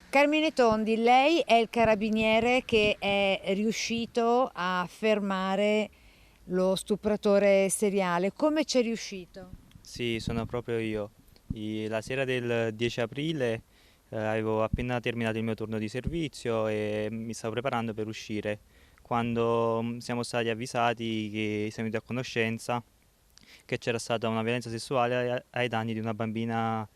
Carmine Tondi, lei è il carabiniere che è riuscito a fermare lo stupratore seriale. Come c'è riuscito? Sì, sono proprio io. La sera del 10 aprile avevo appena terminato il mio turno di servizio e mi stavo preparando per uscire, quando siamo stati avvisati che siamo venuti a conoscenza che c'era stata una violenza sessuale ai danni di una bambina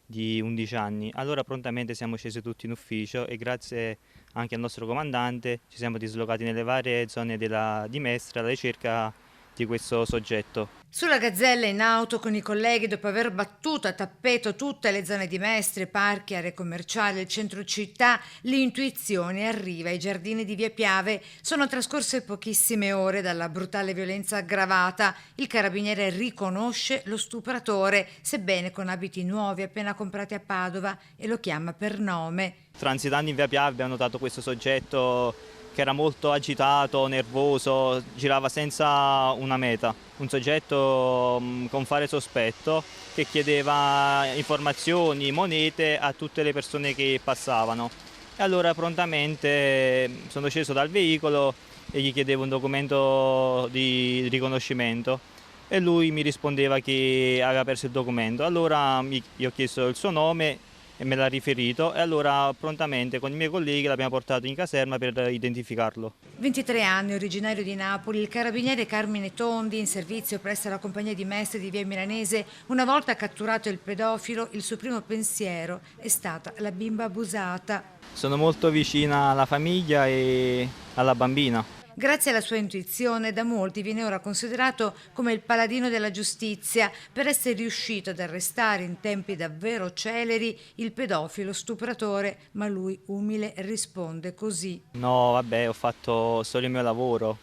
di 11 anni. Allora prontamente siamo scesi tutti in ufficio e grazie anche al nostro comandante ci siamo dislocati nelle varie zone di Mestre alla ricerca di questo soggetto. Sulla Gazzella in auto con i colleghi, dopo aver battuto a tappeto tutte le zone di Mestre, parchi, aree commerciali, il centro città, l'intuizione arriva ai giardini di Via Piave. Sono trascorse pochissime ore dalla brutale violenza aggravata. Il carabiniere riconosce lo stupratore, sebbene con abiti nuovi appena comprati a Padova, e lo chiama per nome. Transitando in Via Piave abbiamo notato questo soggetto che era molto agitato, nervoso, girava senza una meta. Un soggetto con fare sospetto che chiedeva informazioni, monete a tutte le persone che passavano. E allora prontamente sono sceso dal veicolo e gli chiedevo un documento di riconoscimento e lui mi rispondeva che aveva perso il documento. Allora gli ho chiesto il suo nome e me l'ha riferito e allora prontamente con i miei colleghi l'abbiamo portato in caserma per identificarlo. 23 anni, originario di Napoli, il carabiniere Carmine Tondi, in servizio presso la compagnia di Mestre di Via Milanese, una volta catturato il pedofilo, il suo primo pensiero è stata la bimba abusata. Sono molto vicina alla famiglia e alla bambina. Grazie alla sua intuizione, da molti viene ora considerato come il paladino della giustizia per essere riuscito ad arrestare in tempi davvero celeri il pedofilo stupratore, ma lui umile risponde così. No, vabbè, ho fatto solo il mio lavoro.